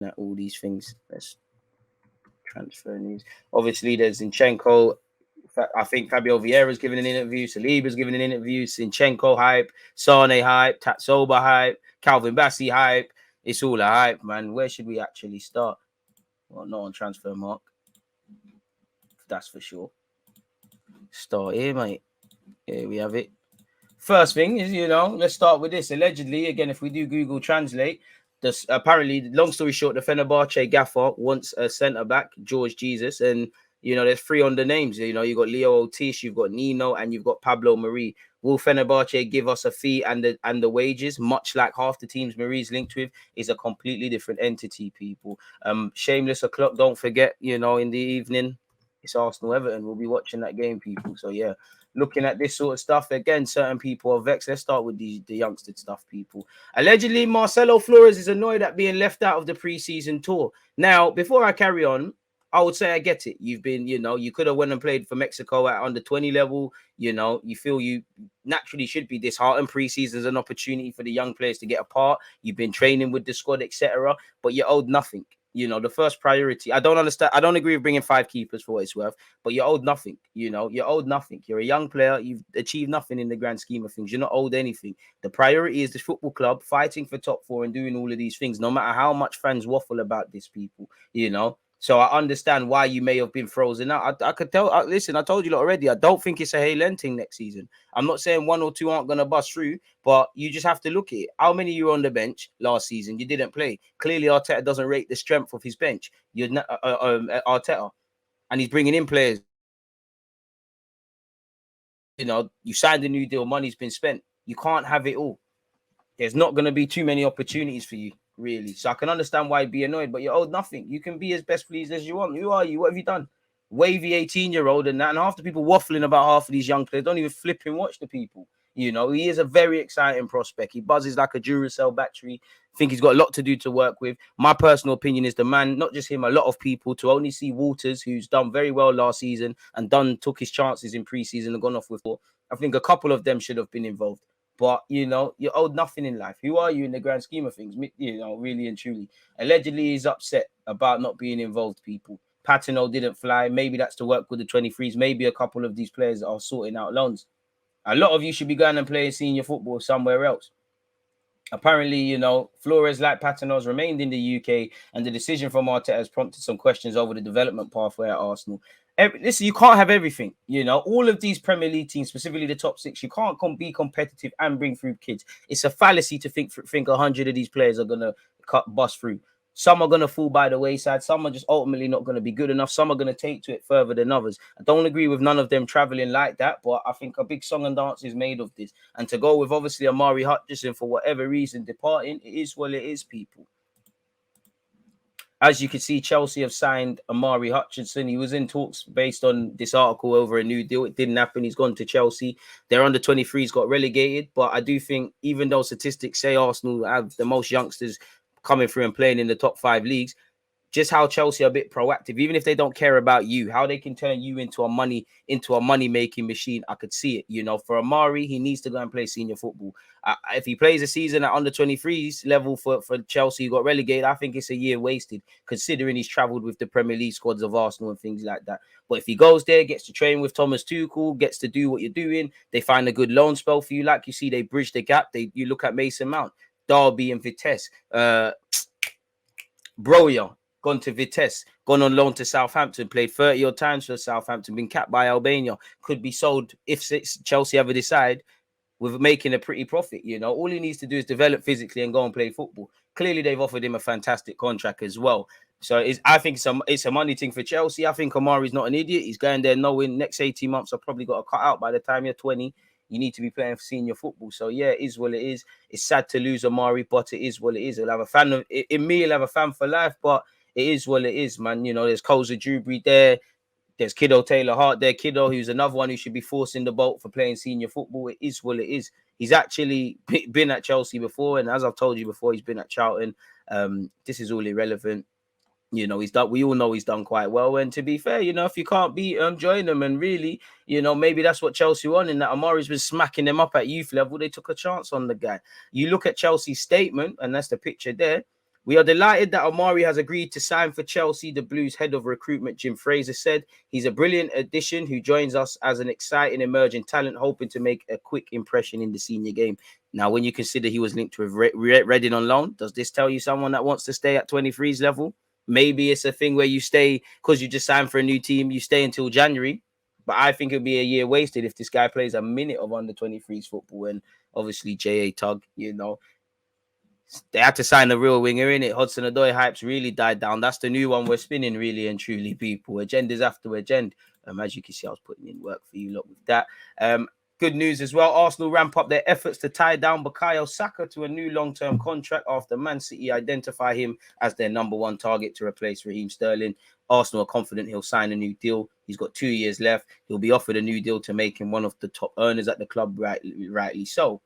at all these things. Let's transfer news. Obviously, there's Zinchenko. I think Fabio Vieira's given an interview. Saliba's given an interview. Zinchenko hype. Sane hype. Tatsoba hype. Calvin Bassey hype. It's all a hype, man. Where should we actually start? Well, not on transfer mark. That's for sure. Start here, mate. Here we have it. First thing is, let's start with this. Allegedly, again, if we do Google Translate, this apparently, long story short, the Fenerbahce gaffer wants a centre back, George Jesus, and there's three on the names. You got Leo Otis, you've got Nino, and you've got Pablo Marie. Will Fenerbahce give us a fee and the wages, much like half the teams Marie's linked with, is a completely different entity, people. Shameless o'clock, don't forget, in the evening, it's Arsenal Everton. We'll be watching that game, people. So yeah. Looking at this sort of stuff, again, certain people are vexed. Let's start with the youngster stuff, people. Allegedly, Marcelo Flores is annoyed at being left out of the preseason tour. Now, before I carry on, I would say I get it. You've been, you could have went and played for Mexico at under 20 level. You feel you naturally should be disheartened. Preseason is an opportunity for the young players to get a part. You've been training with the squad, etc. But you're owed nothing. The first priority. I don't understand. I don't agree with bringing 5 keepers for what it's worth, but you're owed nothing. You're owed nothing. You're a young player. You've achieved nothing in the grand scheme of things. You're not owed anything. The priority is the football club fighting for top 4 and doing all of these things, no matter how much fans waffle about this, people, So I understand why you may have been frozen out. I could tell. Listen, I told you already. I don't think it's a Halen thing next season. I'm not saying 1 or 2 aren't going to bust through, but you just have to look at it. How many you were on the bench last season? You didn't play. Clearly, Arteta doesn't rate the strength of his bench. You're Arteta, and he's bringing in players. You signed a new deal. Money's been spent. You can't have it all. There's not going to be too many opportunities for you, really. So I can understand why you'd be annoyed, but you're owed nothing. You can be as best pleased as you want. Who are you? What have you done? Wavy 18-year-old and that. And half the people waffling about half of these young players don't even flip and watch the people. He is a very exciting prospect. He buzzes like a Duracell battery. I think he's got a lot to do to work with. My personal opinion is the man, not just him, a lot of people, to only see Walters, who's done very well last season and took his chances in preseason and gone off with 4. I think a couple of them should have been involved. But, you're owed nothing in life. Who are you in the grand scheme of things? Really and truly. Allegedly, he's upset about not being involved, people. Patino didn't fly. Maybe that's to work with the 23s. Maybe a couple of these players are sorting out loans. A lot of you should be going and playing senior football somewhere else. Apparently, Flores, like Patino, remained in the UK, and the decision from Arteta has prompted some questions over the development pathway at Arsenal. Listen, you can't have everything. All of these Premier League teams, specifically the top 6, you can't be competitive and bring through kids. It's a fallacy to think 100 of these players are going to bust through. Some are going to fall by the wayside. Some are just ultimately not going to be good enough. Some are going to take to it further than others. I don't agree with none of them traveling like that, but I think a big song and dance is made of this. And to go with, obviously, Amari Hutchinson, for whatever reason, departing, it is what it is, people. As you can see, Chelsea have signed Amari Hutchinson. He was in talks based on this article over a new deal. It didn't happen. He's gone to Chelsea. Their under 23s got relegated. But I do think, even though statistics say Arsenal have the most youngsters coming through and playing in the top 5 leagues, just how Chelsea are a bit proactive, even if they don't care about you, how they can turn you into a money-making machine. I could see it. For Amari, he needs to go and play senior football. If he plays a season at under 23s level for Chelsea, who got relegated, I think it's a year wasted, considering he's travelled with the Premier League squads of Arsenal and things like that. But if he goes there, gets to train with Thomas Tuchel, gets to do what you're doing, they find a good loan spell for you. Like you see, they bridge the gap. You look at Mason Mount, Derby and Vitesse, Broja, gone to Vitesse, gone on loan to Southampton, played 30 odd times for Southampton, been capped by Albania, could be sold if Chelsea ever decide, with making a pretty profit. All he needs to do is develop physically and go and play football. Clearly, they've offered him a fantastic contract as well. So I think it's a money thing for Chelsea. I think Amari's not an idiot. He's going there knowing next 18 months I've probably got to cut out. By the time you're 20, you need to be playing for senior football. So yeah, it is what it is. It's sad to lose Amari, but it is what it is. He'll have a fan of it. In me, he'll have a fan for life, but it is what it is, man. There's Koza Dewberry there. There's Kiddo Taylor Hart there. Kiddo, who's another one who should be forcing the boat for playing senior football. It is what it is. He's actually been at Chelsea before, and as I've told you before, he's been at Charlton. This is all irrelevant. He's done. We all know he's done quite well. And to be fair, if you can't beat them, join them. And really, maybe that's what Chelsea want. In that Amari's been smacking them up at youth level. They took a chance on the guy. You look at Chelsea's statement, and that's the picture there. We are delighted that Omari has agreed to sign for Chelsea, the Blues head of recruitment, Jim Fraser, said. He's a brilliant addition who joins us as an exciting emerging talent, hoping to make a quick impression in the senior game. Now, when you consider he was linked with Reading on loan, does this tell you someone that wants to stay at 23's level? Maybe it's a thing where you stay because you just signed for a new team, you stay until January. But I think it'd be a year wasted if this guy plays a minute of under 23's football. And obviously, J.A. Tug, they had to sign a real winger in it. Hudson-Odoi hypes really died down. That's the new one we're spinning, really and truly, people. Agendas after agenda. As you can see, I was putting in work for you lot with that. Good news as well. Arsenal ramp up their efforts to tie down Bukayo Saka to a new long-term contract after Man City identify him as their number one target to replace Raheem Sterling. Arsenal are confident he'll sign a new deal. He's got 2 years left. He'll be offered a new deal to make him one of the top earners at the club, rightly so.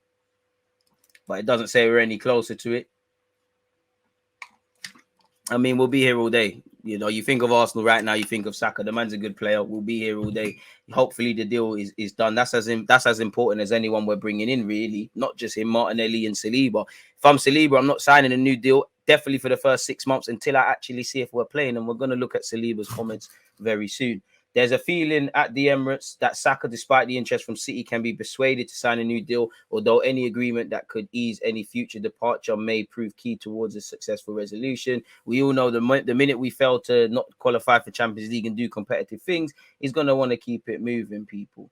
But it doesn't say we're any closer to it. I mean, we'll be here all day. You think of Arsenal right now, you think of Saka. The man's a good player. We'll be here all day. Hopefully the deal is done. That's as important as anyone we're bringing in, really. Not just him, Martinelli and Saliba. If I'm Saliba, I'm not signing a new deal, definitely for the first 6 months until I actually see if we're playing. And we're going to look at Saliba's comments very soon. There's a feeling at the Emirates that Saka, despite the interest from City, can be persuaded to sign a new deal, although any agreement that could ease any future departure may prove key towards a successful resolution. We all know the minute we fail to not qualify for Champions League and do competitive things, he's going to want to keep it moving, people.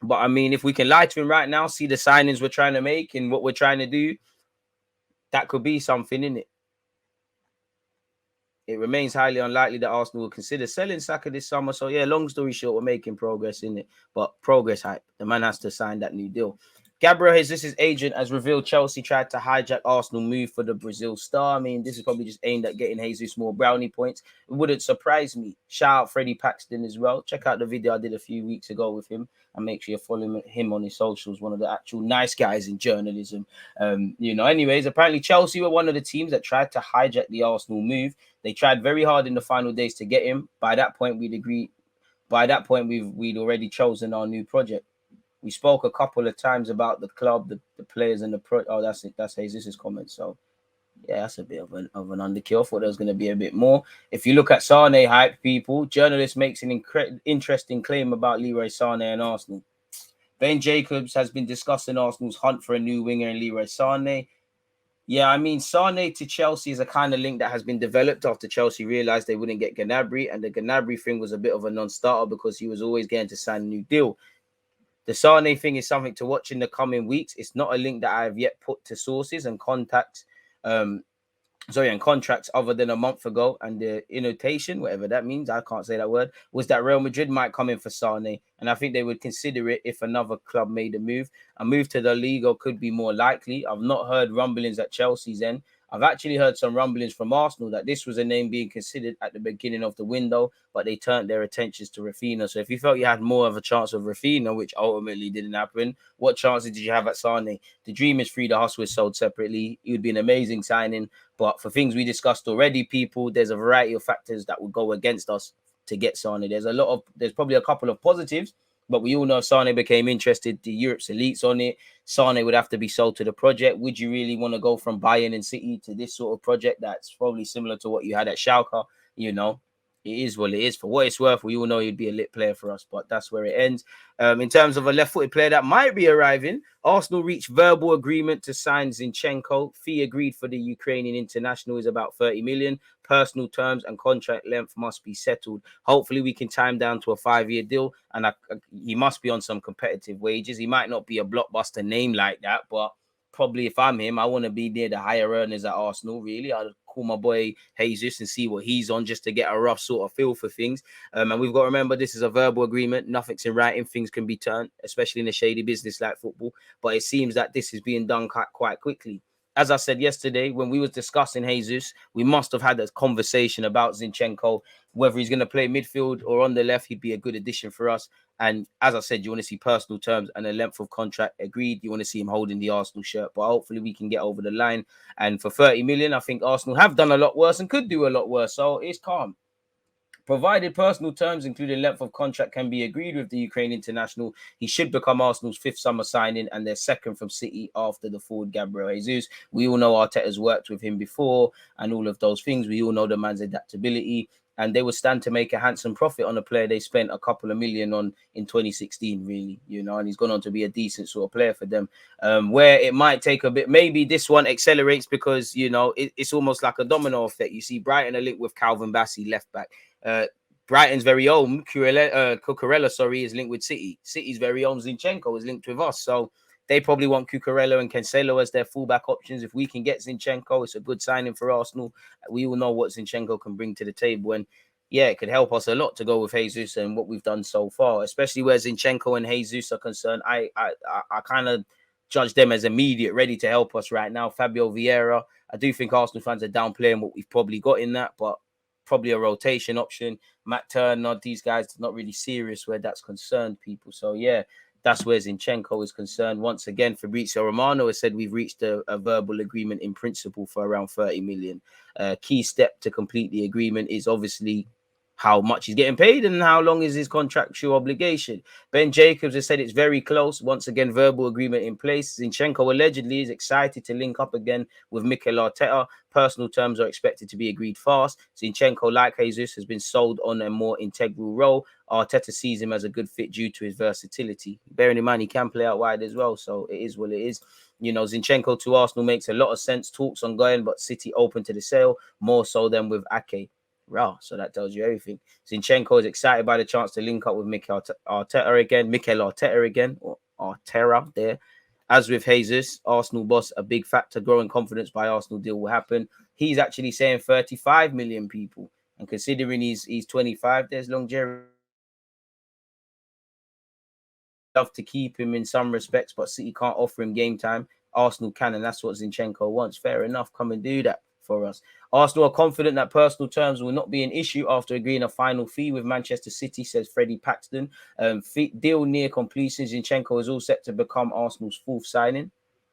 But, I mean, if we can lie to him right now, see the signings we're trying to make and what we're trying to do, that could be something, innit? It remains highly unlikely that Arsenal will consider selling Saka this summer. So, yeah, long story short, we're making progress in it. But progress hype. The man has to sign that new deal. Gabriel Jesus' agent has revealed Chelsea tried to hijack Arsenal move for the Brazil star. I mean, this is probably just aimed at getting Jesus more brownie points. It wouldn't surprise me. Shout out Freddie Paxton as well. Check out the video I did a few weeks ago with him. And make sure you're following him on his socials. One of the actual nice guys in journalism. Anyways, apparently Chelsea were one of the teams that tried to hijack the Arsenal move. They tried very hard in the final days to get him. By that point, we'd already chosen our new project. We spoke a couple of times about the club, the players, and the pro. Oh, that's it. That's Jesus' comment. So, yeah, that's a bit of an underkill. I thought there was going to be a bit more. If you look at Sane hype, people, journalist makes an interesting claim about Leroy Sane and Arsenal. Ben Jacobs has been discussing Arsenal's hunt for a new winger in Leroy Sane. Yeah, I mean, Sane to Chelsea is a kind of link that has been developed after Chelsea realized they wouldn't get Gnabry, and the Gnabry thing was a bit of a non-starter because he was always getting to sign a new deal. The Sane thing is something to watch in the coming weeks. It's not a link that I have yet put to sources and contacts, and contracts other than a month ago. And the innotation, whatever that means, I can't say that word, was that Real Madrid might come in for Sane. And I think they would consider it if another club made a move. A move to the Liga could be more likely. I've not heard rumblings at Chelsea's end. I've actually heard some rumblings from Arsenal that this was a name being considered at the beginning of the window, but they turned their attentions to Rafinha. So if you felt you had more of a chance of Rafinha, which ultimately didn't happen, what chances did you have at Sane? The dream is free. The hustle is sold separately. It would be an amazing signing. But for things we discussed already, people, there's a variety of factors that would go against us to get Sane. There's probably a couple of positives, but we all know if Sane became interested, the Europe's elites on it. Sane would have to be sold to the project. Would you really want to go from Bayern and City to this sort of project that's probably similar to what you had at Schalke? It is what it is. For what it's worth, we all know he'd be a lit player for us, but that's where it ends. In terms of a left-footed player that might be arriving, Arsenal reached verbal agreement to sign Zinchenko. Fee agreed for the Ukrainian international is about 30 million. Personal terms and contract length must be settled. Hopefully, we can time down to a 5-year deal, and he must be on some competitive wages. He might not be a blockbuster name like that, but probably if I'm him, I want to be near the higher earners at Arsenal, really. I'd call my boy Jesus and see what he's on just to get a rough sort of feel for things. And we've got to remember this is a verbal agreement. Nothing's in writing. Things can be turned, especially in a shady business like football. But it seems that this is being done quite quickly. As I said yesterday, when we was discussing Jesus, we must have had a conversation about Zinchenko, whether he's going to play midfield or on the left, he'd be a good addition for us. And as I said, you want to see personal terms and a length of contract agreed. You want to see him holding the Arsenal shirt, but hopefully we can get over the line. And for 30 million, I think Arsenal have done a lot worse and could do a lot worse. So it's calm. Provided personal terms, including length of contract, can be agreed with the Ukraine international, he should become Arsenal's 5th summer signing and their 2nd from City after the forward Gabriel Jesus. We all know Arteta's worked with him before and all of those things. We all know the man's adaptability. And they would stand to make a handsome profit on a player they spent a couple of million on in 2016, really, and he's gone on to be a decent sort of player for them. Where it might take a bit, maybe this one accelerates because, it's almost like a domino effect. You see Brighton are linked with Calvin Bassey, left back. Brighton's very own Cucurella, is linked with City. City's very own Zinchenko is linked with us. So they probably want Cucurella and Cancelo as their fullback options. If we can get Zinchenko, it's a good signing for Arsenal. We all know what Zinchenko can bring to the table. And yeah, it could help us a lot to go with Jesus and what we've done so far, especially where Zinchenko and Jesus are concerned. I kind of judge them as immediate, ready to help us right now. Fabio Vieira, I do think Arsenal fans are downplaying what we've probably got in that, but probably a rotation option. Matt Turner, these guys are not really serious where that's concerned, people. So yeah, that's where Zinchenko is concerned. Once again, Fabrizio Romano has said we've reached a verbal agreement in principle for around 30 million. Key step to complete the agreement is obviously how much he's getting paid and how long is his contractual obligation. Ben Jacobs has said it's very close. Once again, verbal agreement in place. Zinchenko allegedly is excited to link up again with Mikel Arteta. Personal terms are expected to be agreed fast. Zinchenko, like Jesus, has been sold on a more integral role. Arteta sees him as a good fit due to his versatility. Bearing in mind, he can play out wide as well, so it is what it is. Zinchenko to Arsenal makes a lot of sense. Talks ongoing, but City open to the sale, more so than with Ake. Wow, so that tells you everything. Zinchenko is excited by the chance to link up with Mikel Arteta again, or Arteta there. As with Jesus, Arsenal boss, a big factor, growing confidence by Arsenal deal will happen. He's actually saying 35 million people. And considering he's 25, there's longevity. Love to keep him in some respects, but City can't offer him game time. Arsenal can, and that's what Zinchenko wants. Fair enough, come and do that for us. Arsenal are confident that personal terms will not be an issue after agreeing a final fee with Manchester City, says Freddie Paxton. Deal near completion. Zinchenko is all set to become Arsenal's 4th signing.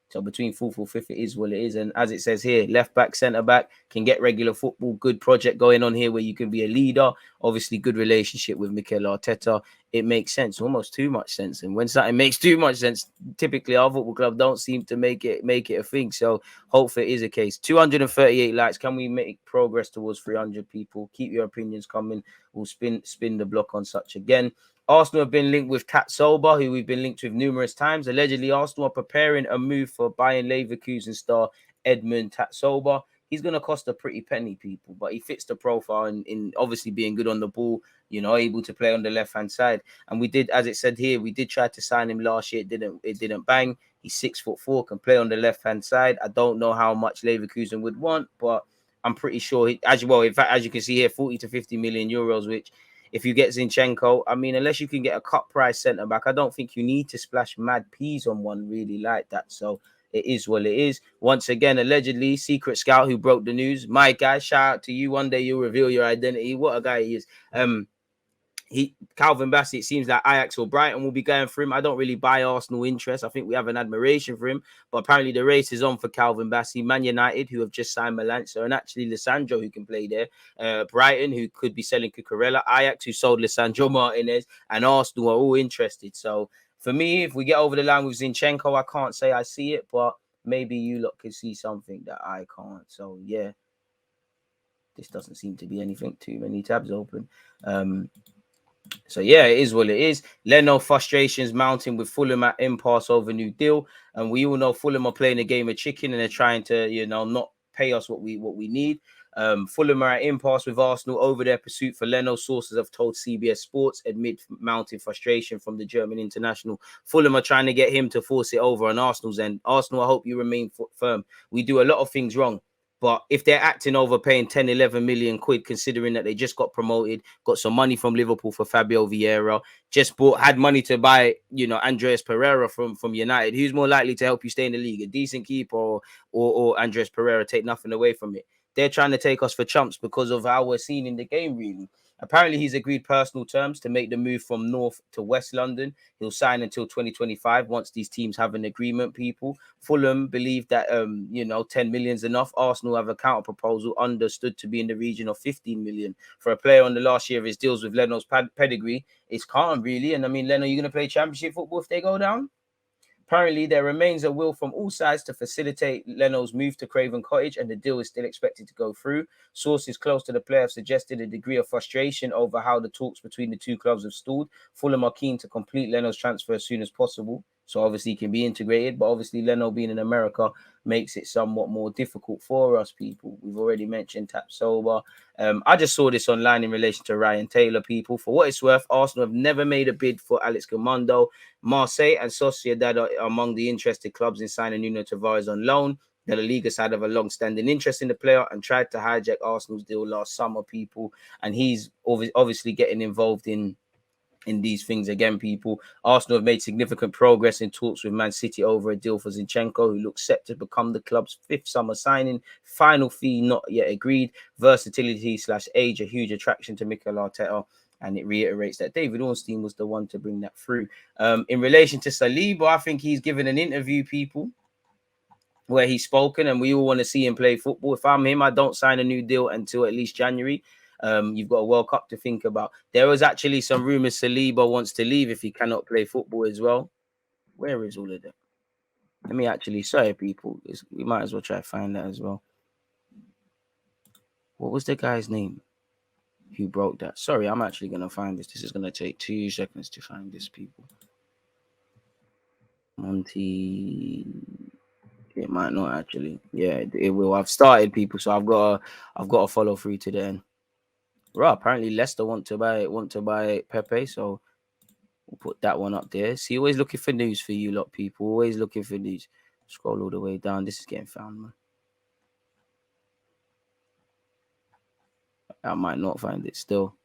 So between 4th or 5th, it is what it is. And as it says here, left back, centre back, can get regular football. Good project going on here where you can be a leader. Obviously, good relationship with Mikel Arteta. It makes sense, almost too much sense. And when something makes too much sense, typically our football club don't seem to make it a thing. So hopefully it is a case. 238 likes. Can we make progress towards 300 people? Keep your opinions coming. We'll spin the block on such again. Arsenal have been linked with Tatsoba, who we've been linked with numerous times. Allegedly, Arsenal are preparing a move for Bayern Leverkusen star Edmund Tatsoba. He's going to cost a pretty penny, people, but he fits the profile in obviously being good on the ball, able to play on the left-hand side. And we did, as it said here, we did try to sign him last year. It didn't bang. He's 6'4", can play on the left-hand side. I don't know how much Leverkusen would want, but I'm pretty sure, in fact, as you can see here, 40 to 50 million euros, which if you get Zinchenko, I mean, unless you can get a cut price centre back, I don't think you need to splash mad peas on one really like that. So it is what it is. Once again, allegedly, Secret Scout who broke the news. My guy, shout out to you. One day you'll reveal your identity. What a guy he is. Calvin Bassey, it seems like Ajax or Brighton will be going for him. I don't really buy Arsenal interest. I think we have an admiration for him, but apparently the race is on for Calvin Bassey. Man United, who have just signed Melanza, and actually Lissandro, who can play there. Brighton, who could be selling Cucurella. Ajax, who sold Lissandro Martinez, and Arsenal are all interested. So for me, if we get over the line with Zinchenko, I can't say I see it, but maybe you lot can see something that I can't. So yeah, this doesn't seem to be anything. Too many tabs open. So yeah, it is what it is. Leno frustrations mounting with Fulham at impasse over new deal, and we all know Fulham are playing a game of chicken and they're trying to, not pay us what we need. Fulham are at impasse with Arsenal over their pursuit for Leno. Sources have told CBS Sports amid mounting frustration from the German international. Fulham are trying to get him to force it over on Arsenal's end. Arsenal, I hope you remain firm. We do a lot of things wrong. But if they're acting overpaying 10, 11 million quid, considering that they just got promoted, got some money from Liverpool for Fabio Vieira, had money to buy, Andreas Pereira from United, who's more likely to help you stay in the league? A decent keeper or Andreas Pereira, take nothing away from it. They're trying to take us for chumps because of how we're seen in the game, really. Apparently, he's agreed personal terms to make the move from North to West London. He'll sign until 2025 once these teams have an agreement, people. Fulham believe that, 10 million is enough. Arsenal have a counter proposal understood to be in the region of 15 million. For a player on the last year of his deals with Leno's pedigree, it's calm, really. And I mean, Leno, you're going to play championship football if they go down? Apparently, there remains a will from all sides to facilitate Leno's move to Craven Cottage, and the deal is still expected to go through. Sources close to the player have suggested a degree of frustration over how the talks between the two clubs have stalled. Fulham are keen to complete Leno's transfer as soon as possible, so obviously he can be integrated, but obviously Leno being in America makes it somewhat more difficult for us, people. We've already mentioned Tapsoba. I just saw this online in relation to Ryan Taylor, people. For what it's worth, Arsenal have never made a bid for Alex Gamondo. Marseille and Sociedad are among the interested clubs in signing Nuno Tavares on loan. The La Liga side have a long-standing interest in the player and tried to hijack Arsenal's deal last summer, people. And he's obviously getting involved in these things again, people. Arsenal have made significant progress in talks with Man City over a deal for Zinchenko, who looks set to become the club's fifth summer signing. Final fee not yet agreed. Versatility/age, a huge attraction to Mikel Arteta. And it reiterates that David Ornstein was the one to bring that through. In relation to Saliba, I think he's given an interview, people, where he's spoken, and we all want to see him play football. If I'm him, I don't sign a new deal until at least January. You've got a World Cup to think about. There was actually some rumors Saliba wants to leave if he cannot play football as well. Where is all of that? Let me actually, sorry, people. We might as well try to find that as well. What was the guy's name who broke that? Sorry, I'm actually going to find this. This is going to take 2 seconds to find this, people. Monty... It might not actually. Yeah, it will. I've started, people, so I've got to follow through to the end. Right, apparently Leicester want to buy Pepe, so we'll put that one up there. See, always looking for news for you lot, people. Always looking for news. Scroll all the way down. This is getting found, man. I might not find it still.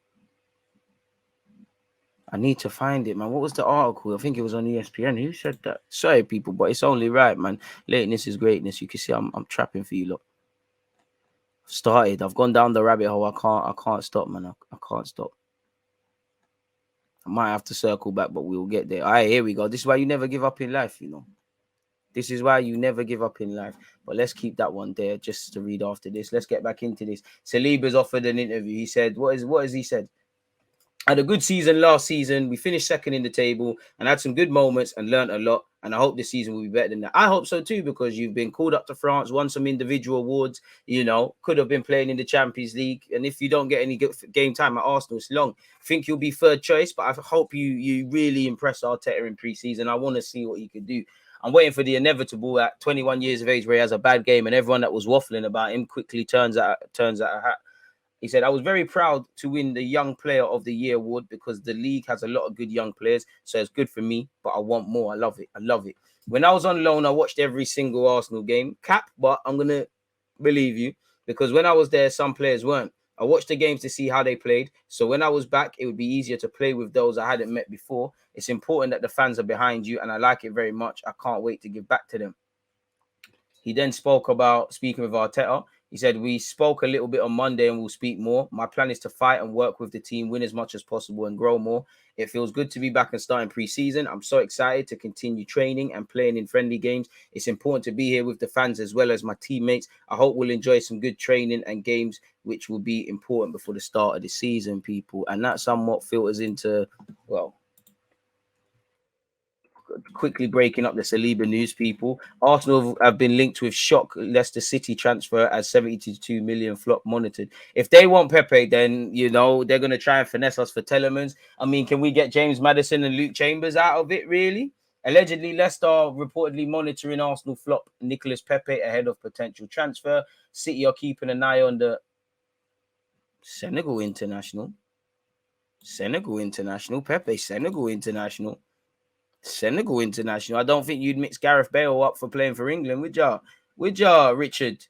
I need to find it, man. What was the article? I think it was on ESPN. Who said that? Sorry, people, but it's only right, man. Lateness is greatness. You can see I'm trapping for you lot. Started. I've gone down the rabbit hole. I can't stop, man. I can't stop. I might have to circle back, but we'll get there. All right, here we go. This is why you never give up in life, you know. This is why you never give up in life. But let's keep that one there just to read after this. Let's get back into this. Saliba's offered an interview. He said, what has he said? Had a good season last season. We finished second in the table and had some good moments and learned a lot. And I hope this season will be better than that. I hope so too, because you've been called up to France, won some individual awards, could have been playing in the Champions League. And if you don't get any game time at Arsenal, it's long. I think you'll be third choice, but I hope you really impress Arteta in pre-season. I want to see what he could do. I'm waiting for the inevitable at 21 years of age where he has a bad game and everyone that was waffling about him quickly turns out a hat. He said, I was very proud to win the Young Player of the Year award because the league has a lot of good young players. So it's good for me, but I want more. I love it. When I was on loan, I watched every single Arsenal game. Cap, but I'm going to believe you because when I was there, some players weren't. I watched the games to see how they played. So when I was back, it would be easier to play with those I hadn't met before. It's important that the fans are behind you, and I like it very much. I can't wait to give back to them. He then spoke about speaking with Arteta. He said, we spoke a little bit on Monday and we'll speak more. My plan is to fight and work with the team, win as much as possible and grow more. It feels good to be back and starting pre-season. I'm so excited to continue training and playing in friendly games. It's important to be here with the fans as well as my teammates. I hope we'll enjoy some good training and games, which will be important before the start of the season, people. And that somewhat filters into, quickly breaking up the Saliba news, people. Arsenal have been linked with shock Leicester City transfer as 72 million flop monitored. If they want Pepe, then, they're going to try and finesse us for Telemans. I mean, can we get James Maddison and Luke Chambers out of it, really? Allegedly, Leicester are reportedly monitoring Arsenal flop Nicolas Pepe ahead of potential transfer. City are keeping an eye on the Senegal international. Pepe, Senegal international. I don't think you'd mix Gareth Bale up for playing for England, would ya, Richard?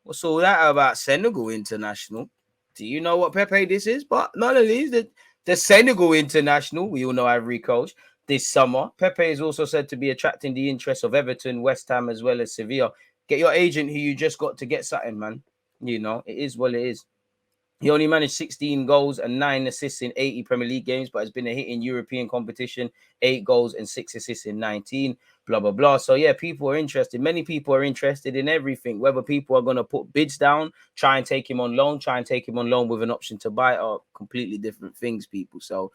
What's all that about Senegal international? Do you know what Pepe this is? But none of these, the Senegal international, we all know Ivory Coast, this summer. Pepe is also said to be attracting the interest of Everton, West Ham, as well as Sevilla. Get your agent who you just got to get something, man. It is what it is. He only managed 16 goals and 9 assists in 80 Premier League games, but has been a hit in European competition, 8 goals and 6 assists in 19, blah, blah, blah. So, yeah, people are interested. Many people are interested in everything, whether people are going to put bids down, try and take him on loan with an option to buy, are completely different things, people. So,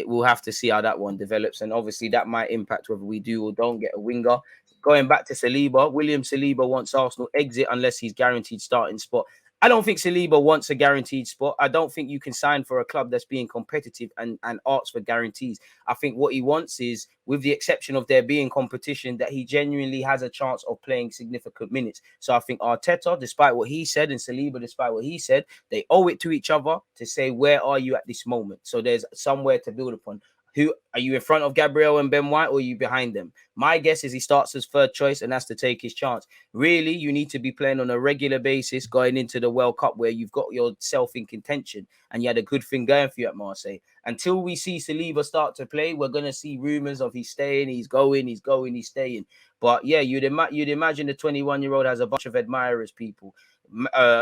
we'll have to see how that one develops. And obviously, that might impact whether we do or don't get a winger. Going back to Saliba, William Saliba wants Arsenal exit unless he's guaranteed starting spot. I don't think Saliba wants a guaranteed spot. I don't think you can sign for a club that's being competitive and asks for guarantees. I think what he wants is, with the exception of there being competition, that he genuinely has a chance of playing significant minutes. So I think Arteta, despite what he said, and Saliba, despite what he said, they owe it to each other to say, where are you at this moment? So there's somewhere to build upon. Who are you in front of, Gabriel and Ben White, or are you behind them? My guess is he starts as third choice and has to take his chance. Really, you need to be playing on a regular basis going into the World Cup, where you've got yourself in contention and you had a good thing going for you at Marseille. Until we see Saliba start to play, we're going to see rumours of he's staying, he's going, he's staying. But yeah, you'd imagine the 21-year-old has a bunch of admirers, people.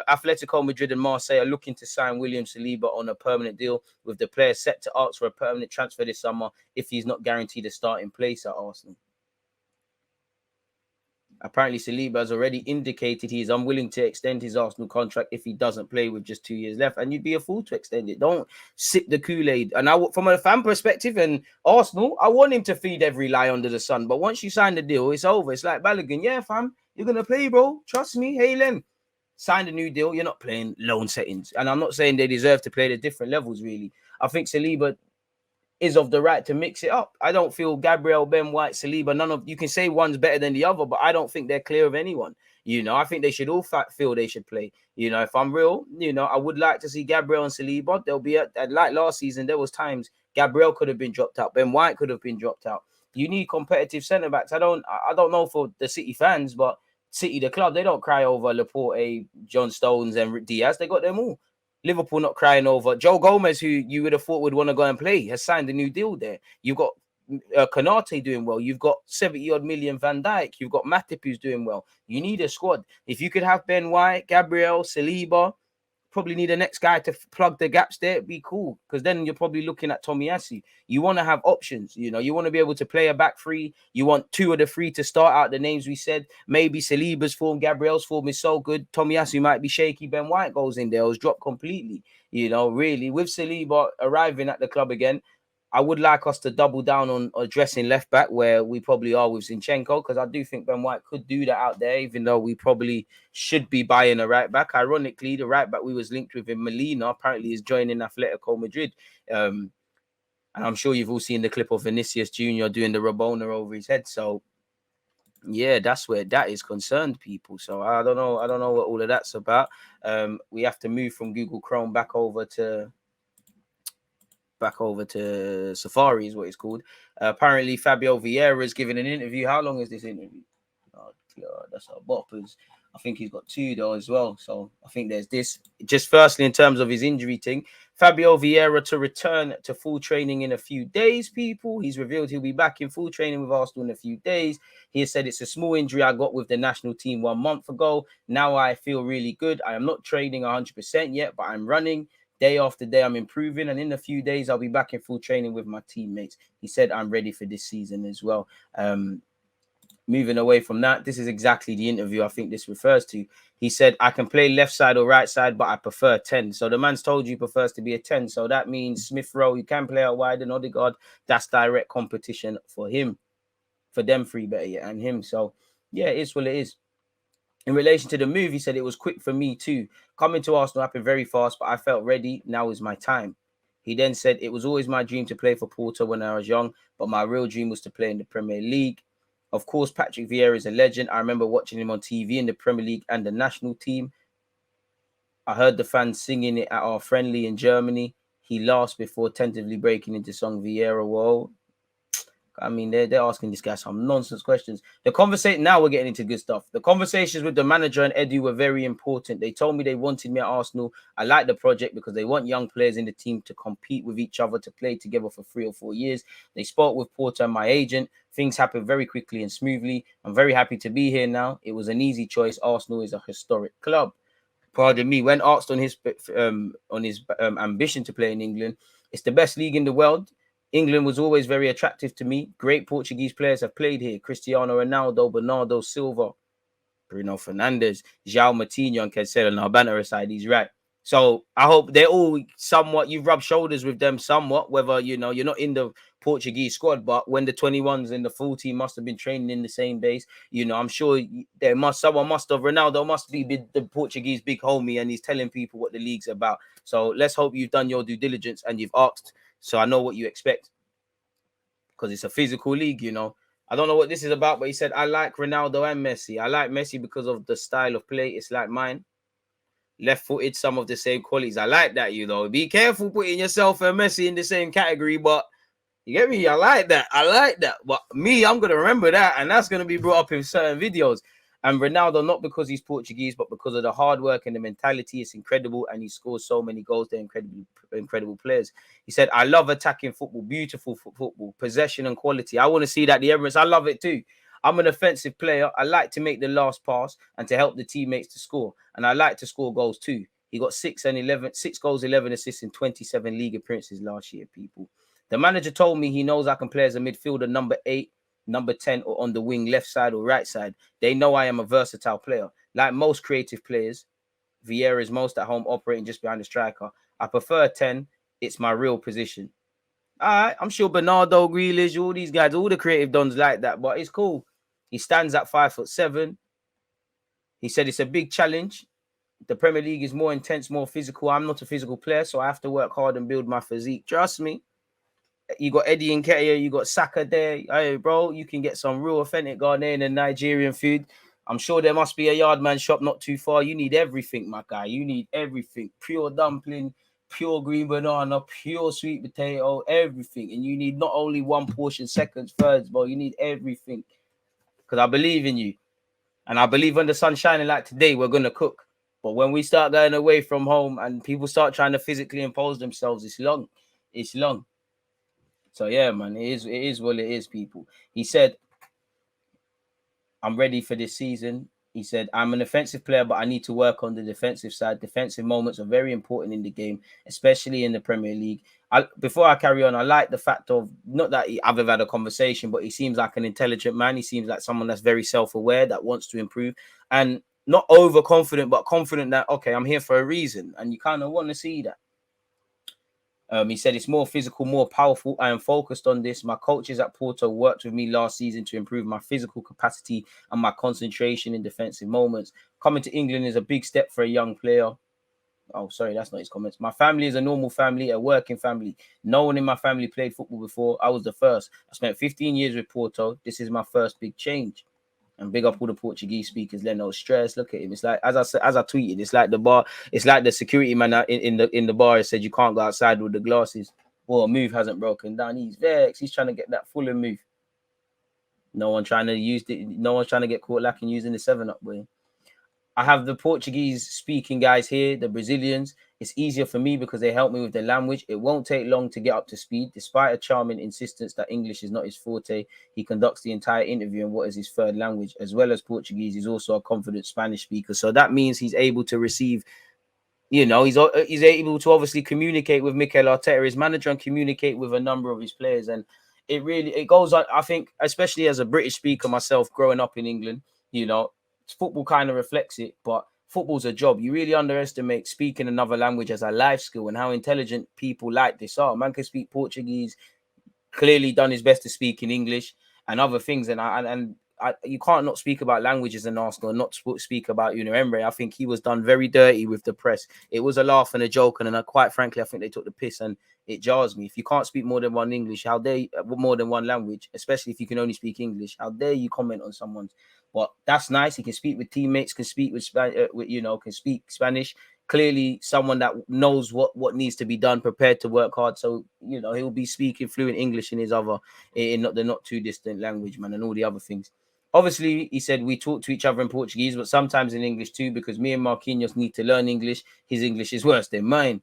Atletico Madrid and Marseille are looking to sign William Saliba on a permanent deal, with the player set to ask for a permanent transfer this summer if he's not guaranteed a starting place at Arsenal. Apparently, Saliba has already indicated he is unwilling to extend his Arsenal contract if he doesn't play with just 2 years left. And you'd be a fool to extend it. Don't sip the Kool-Aid. And from a fan perspective and Arsenal, I want him to feed every lie under the sun. But once you sign the deal, it's over. It's like Balogun. Yeah, fam, you're going to play, bro. Trust me. Hey, Len. Signed a new deal. You're not playing loan settings. And I'm not saying they deserve to play at different levels, really. I think Saliba is of the right to mix it up. I don't feel Gabriel, Ben White, Saliba, you can say one's better than the other, but I don't think they're clear of anyone. I think they should all feel they should play. If I'm real, I would like to see Gabriel and Saliba. There'll be like last season, there was times Gabriel could have been dropped out, Ben White could have been dropped out. You need competitive centre backs. I don't know for the City fans, but City, the club, they don't cry over Laporte, John Stones, and Diaz. They got them all. Liverpool not crying over Joe Gomez, who you would have thought would want to go and play, has signed a new deal there. You've got Konate doing well. You've got 70-odd million Van Dijk. You've got Matip who's doing well. You need a squad. If you could have Ben White, Gabriel, Saliba, probably need a next guy to plug the gaps there. It'd be cool, because then you're probably looking at Tomiyasu. You want to have options. You want to be able to play a back three. You want 2 of the 3 to start out. The names we said, maybe Saliba's form, Gabriel's form is so good, Tomiyasu might be shaky. Ben White goes in there, was dropped completely. Really, with Saliba arriving at the club again, I would like us to double down on addressing left back, where we probably are with Zinchenko, because I do think Ben White could do that out there, even though we probably should be buying a right back. Ironically, the right back we was linked with in Molina apparently is joining Atletico Madrid. And I'm sure you've all seen the clip of Vinicius Jr. doing the Rabona over his head. So yeah, that's where that is concerned, people. So I don't know what all of that's about. We have to move from Google Chrome back over to Safari is what it's called. Apparently, Fabio Vieira is giving an interview. How long is this interview? Oh, God, that's our boppers. I think he's got 2 though as well. So I think there's this. Just firstly, in terms of his injury thing, Fabio Vieira to return to full training in a few days, people. He's revealed he'll be back in full training with Arsenal in a few days. He has said, it's a small injury I got with the national team 1 month ago. Now I feel really good. I am not training 100% yet, but I'm running. Day after day, I'm improving, and in a few days, I'll be back in full training with my teammates. He said, I'm ready for this season as well. Moving away from that, this is exactly the interview I think this refers to. He said, I can play left side or right side, but I prefer 10. So the man's told you he prefers to be a 10. So that means Smith Rowe, you can play out wide, and Odegaard, that's direct competition for him. For them 3 better yet, and him. So yeah, it is what it is. In relation to the move, he said, it was quick for me too. Coming to Arsenal happened very fast, but I felt ready. Now is my time. He then said, it was always my dream to play for Porto when I was young, but my real dream was to play in the Premier League. Of course, Patrick Vieira is a legend. I remember watching him on TV in the Premier League and the national team. I heard the fans singing it at our friendly in Germany. He laughs before tentatively breaking into song Vieira. Whoa. I mean, they're asking this guy some nonsense questions. The conversation, now we're getting into good stuff. The conversations with the manager and Edu were very important. They told me they wanted me at Arsenal. I like the project because they want young players in the team to compete with each other, to play together for 3 or 4 years. They spoke with Porter and my agent. Things happened very quickly and smoothly. I'm very happy to be here now. It was an easy choice. Arsenal is a historic club. pardon me, when asked on his ambition to play in England, it's the best league in the world. England was always very attractive to me. Great Portuguese players have played here: Cristiano Ronaldo, Bernardo Silva, Bruno Fernandes, João Moutinho, and Cancelo. Now, banter aside, he's right. So I hope they're all somewhat, you've rubbed shoulders with them somewhat, whether, you know, you're not in the Portuguese squad, but when the 21s and the full team must have been training in the same base, you know, I'm sure someone must have, Ronaldo must be the Portuguese big homie, and he's telling people what the league's about. So let's hope you've done your due diligence and you've asked, so I know what you expect, because it's a physical league, you know. I don't know what this is about, but he said, I like Ronaldo and Messi. I like Messi because of the style of play. It's like mine. Left-footed, some of the same qualities. I like that, you know. Be careful putting yourself and Messi in the same category, but you get me? I like that. But me, I'm going to remember that, and that's going to be brought up in certain videos. And Ronaldo, not because he's Portuguese, but because of the hard work and the mentality. It's incredible, and he scores so many goals. They're incredible players. He said, I love attacking football, beautiful football, possession and quality. I want to see that the Emirates. I love it too. I'm an offensive player. I like to make the last pass and to help the teammates to score. And I like to score goals too. He got 6 goals, 11 assists in 27 league appearances last year, people. The manager told me he knows I can play as a midfielder, number 8, number 10, or on the wing, left side or right side. They know I am a versatile player. Like most creative players, Vieira is most at home operating just behind the striker. I prefer 10. It's my real position. All right, I'm sure Bernardo, Grealish, all these guys, all the creative dons like that, but it's cool. He stands at 5'7". He said it's a big challenge. The Premier League is more intense, more physical. I'm not a physical player, so I have to work hard and build my physique. Trust me. You got Eddie Nketiah, you got Saka there. Hey, bro, you can get some real authentic Ghanaian and Nigerian food. I'm sure there must be a Yardman shop not too far. You need everything, my guy. You need everything. Pure dumpling, pure green banana, pure sweet potato, everything. And you need not only one portion, seconds, thirds, bro. You need everything. Because I believe in you. And I believe when the sun's shining like today, we're going to cook. But when we start going away from home and people start trying to physically impose themselves, it's long. It's long. So, yeah, man, it is what it is, people. He said, I'm ready for this season. He said, I'm an offensive player, but I need to work on the defensive side. Defensive moments are very important in the game, especially in the Premier League. Before I carry on, I like the fact of, not that I've ever had a conversation, but he seems like an intelligent man. He seems like someone that's very self-aware, that wants to improve, and not overconfident, but confident that, okay, I'm here for a reason. And you kind of want to see that. He said it's more physical, more powerful. I am focused on this. My coaches at Porto worked with me last season to improve my physical capacity and my concentration in defensive moments. Coming to England is a big step for a young player. Oh, sorry, that's not his comments. My family is a normal family, a working family. No one in my family played football before. I was the first. I spent 15 years with Porto. This is my first big change. And big up all the Portuguese speakers. Leno stress. Look at him. It's like, as I tweeted, it's like the bar. It's like the security man in the bar said you can't go outside with the glasses. Well, a move hasn't broken down. He's vexed. He's trying to get that Fulham move. No one trying to use it. No one's trying to get caught lacking using the 7-Up boy. I have the Portuguese speaking guys here, the Brazilians. It's easier for me because they help me with the language. It won't take long to get up to speed. Despite a charming insistence that English is not his forte, he conducts the entire interview in what is his third language. As well as Portuguese, he's also a confident Spanish speaker. So that means he's able to receive, you know, he's able to obviously communicate with Mikel Arteta, his manager, and communicate with a number of his players. And it goes on, I think, especially as a British speaker myself, growing up in England, you know, football kind of reflects it, but football's a job. You really underestimate speaking another language as a life skill and how intelligent people like this are. Man can speak Portuguese, clearly done his best to speak in English and other things. And you can't not speak about languages in Arsenal and not speak about Emery. I think he was done very dirty with the press. It was a laugh and a joke, and quite frankly, I think they took the piss, and it jars me. If you can't speak more than one English, how dare you, more than one language, especially if you can only speak English, how dare you comment on someone's? But that's nice. He can speak with teammates, can speak can speak Spanish. Clearly, someone that knows what needs to be done, prepared to work hard. So, he'll be speaking fluent English in the not too distant language, man, and all the other things. Obviously, he said we talk to each other in Portuguese, but sometimes in English too, because me and Marquinhos need to learn English. His English is worse than mine.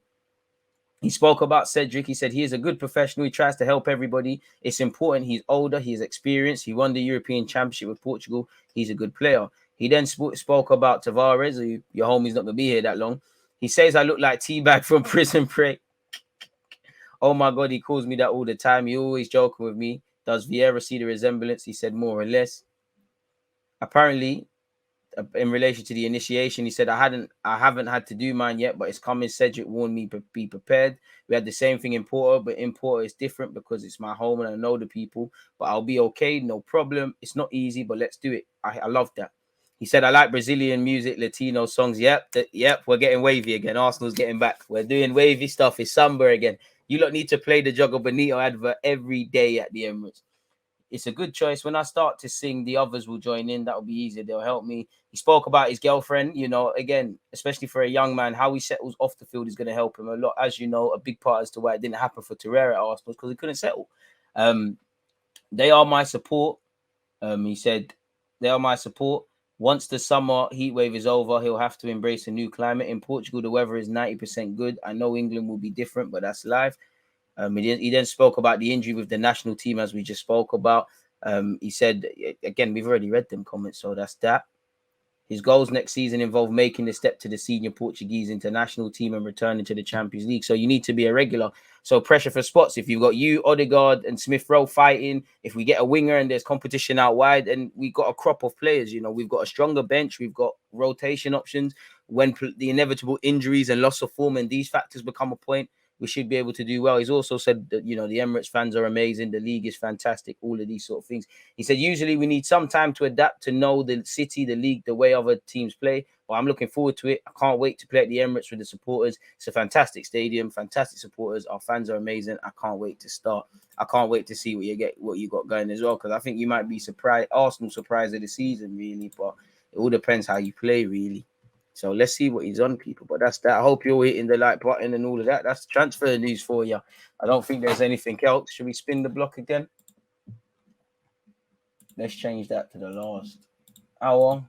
He spoke about Cedric. He said he is a good professional. He tries to help everybody. It's important. He's older. He's experienced. He won the European Championship with Portugal. He's a good player. He then spoke about Tavares, who your homie's not going to be here that long. He says I look like Teabag from Prison Break. Oh my God, he calls me that all the time. He always joking with me. Does Vieira see the resemblance? He said more or less. Apparently, in relation to the initiation, he said I haven't had to do mine yet, but it's coming. Cedric warned me to be prepared. We had the same thing in Porto, but in Porto it's different because it's my home and I know the people. But I'll be okay, no problem. It's not easy, but let's do it. I love that. He said I like Brazilian music, Latino songs. Yep, we're getting wavy again. Arsenal's getting back. We're doing wavy stuff. It's samba again. You lot need to play the Jogo Bonito advert every day at the Emirates. It's a good choice. When I start to sing, the others will join in. That'll be easier. They'll help me. He spoke about his girlfriend, again, especially for a young man, how he settles off the field is going to help him a lot. As you know, a big part as to why it didn't happen for Torreira at Arsenal because he couldn't settle. They are my support. He said, they are my support. Once the summer heat wave is over, he'll have to embrace a new climate. In Portugal, the weather is 90% good. I know England will be different, but that's life. He then spoke about the injury with the national team, as we just spoke about. He said, again, we've already read them comments, so that's that. His goals next season involve making the step to the senior Portuguese international team and returning to the Champions League. So you need to be a regular. So pressure for spots. If you've got you, Odegaard and Smith Rowe fighting, if we get a winger and there's competition out wide, and we've got a crop of players, we've got a stronger bench, we've got rotation options. When the inevitable injuries and loss of form and these factors become a point, we should be able to do well. He's also said that, the Emirates fans are amazing. The league is fantastic. All of these sort of things. He said, usually we need some time to adapt to know the city, the league, the way other teams play. But I'm looking forward to it. I can't wait to play at the Emirates with the supporters. It's a fantastic stadium, fantastic supporters. Our fans are amazing. I can't wait to start. I can't wait to see what you got going as well. Because I think you might be surprised. Arsenal surprised of the season, really. But it all depends how you play, really. So let's see what he's on, people. But that's that. I hope you're hitting the like button and all of that. That's transfer news for you. I don't think there's anything else. Should we spin the block again? Let's change that to the last hour.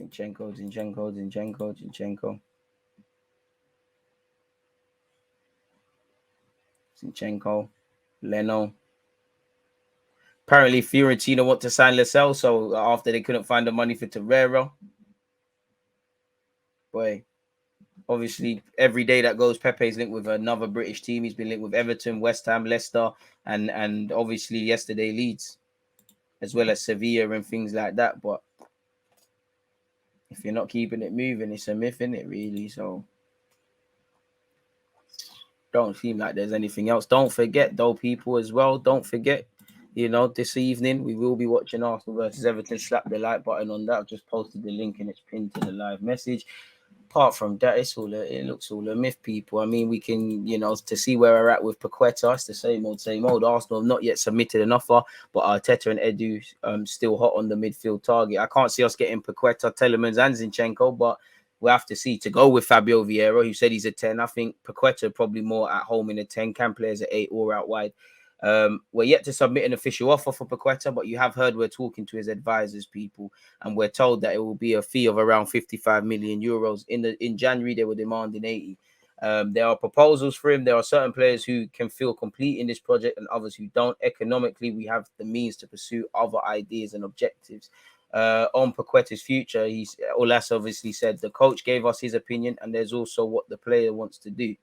Zinchenko. Leno. Apparently, Fiorentina want to sign Lascelles, so after they couldn't find the money for Torreira. Boy, obviously, every day that goes, Pepe's linked with another British team. He's been linked with Everton, West Ham, Leicester, and obviously yesterday Leeds, as well as Sevilla and things like that. But if you're not keeping it moving, it's a myth, isn't it, really? So don't seem like there's anything else. Don't forget, though, people, as well. Don't forget, this evening we will be watching Arsenal versus Everton. Slap the like button on that. I've just posted the link and it's pinned to the live message. Apart from that, it looks all a myth, people. I mean, we can, to see where we're at with Paqueta, it's the same old. Arsenal have not yet submitted an offer, but Arteta and Edu still hot on the midfield target. I can't see us getting Paqueta, Telemans and Zinchenko, but we'll have to see. To go with Fabio Vieira, who said he's a 10, I think Paqueta probably more at home in a 10, can play as an 8 or out wide. We're yet to submit an official offer for Paqueta, but you have heard we're talking to his advisors, people, and we're told that it will be a fee of around 55 million euros. In January, they were demanding 80. There are proposals for him. There are certain players who can feel complete in this project and others who don't. Economically, we have the means to pursue other ideas and objectives. On Paqueta's future, Olas obviously said the coach gave us his opinion, and there's also what the player wants to do.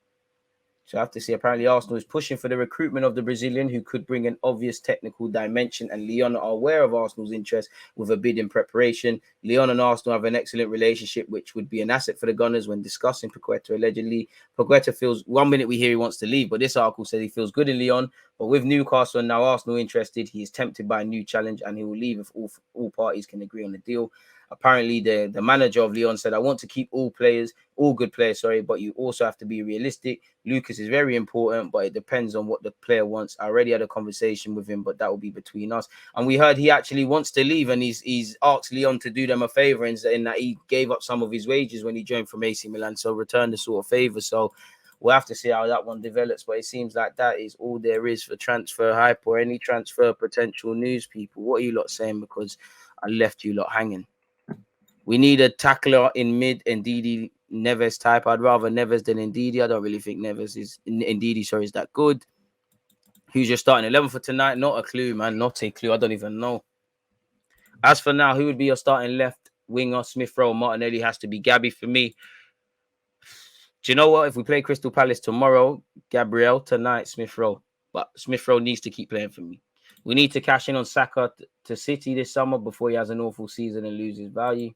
So I have to say, apparently Arsenal is pushing for the recruitment of the Brazilian, who could bring an obvious technical dimension, and Lyon are aware of Arsenal's interest with a bid in preparation. Lyon and Arsenal have an excellent relationship, which would be an asset for the Gunners when discussing Paqueta. Allegedly, Paqueta feels, one minute we hear he wants to leave, but this article says he feels good in Lyon, but with Newcastle and now Arsenal interested, he is tempted by a new challenge and he will leave if all parties can agree on the deal. Apparently, the manager of Lyon said, I want to keep all good players, but you also have to be realistic. Lucas is very important, but it depends on what the player wants. I already had a conversation with him, but that will be between us. And we heard he actually wants to leave, and he's asked Lyon to do them a favor in that he gave up some of his wages when he joined from AC Milan, so return the sort of favor. So we'll have to see how that one develops, but it seems like that is all there is for transfer hype or any transfer potential news, people. What are you lot saying? Because I left you lot hanging. We need a tackler in mid, Ndidi, Neves type. I'd rather Neves than Ndidi. I don't really think Neves is that good. Who's your starting 11 for tonight? Not a clue, man. Not a clue. I don't even know. As for now, who would be your starting left winger? Smith Rowe, Martinelli has to be Gabby for me. Do you know what? If we play Crystal Palace tomorrow, Gabriel, tonight, Smith Rowe. But Smith Rowe needs to keep playing for me. We need to cash in on Saka to City this summer before he has an awful season and loses value.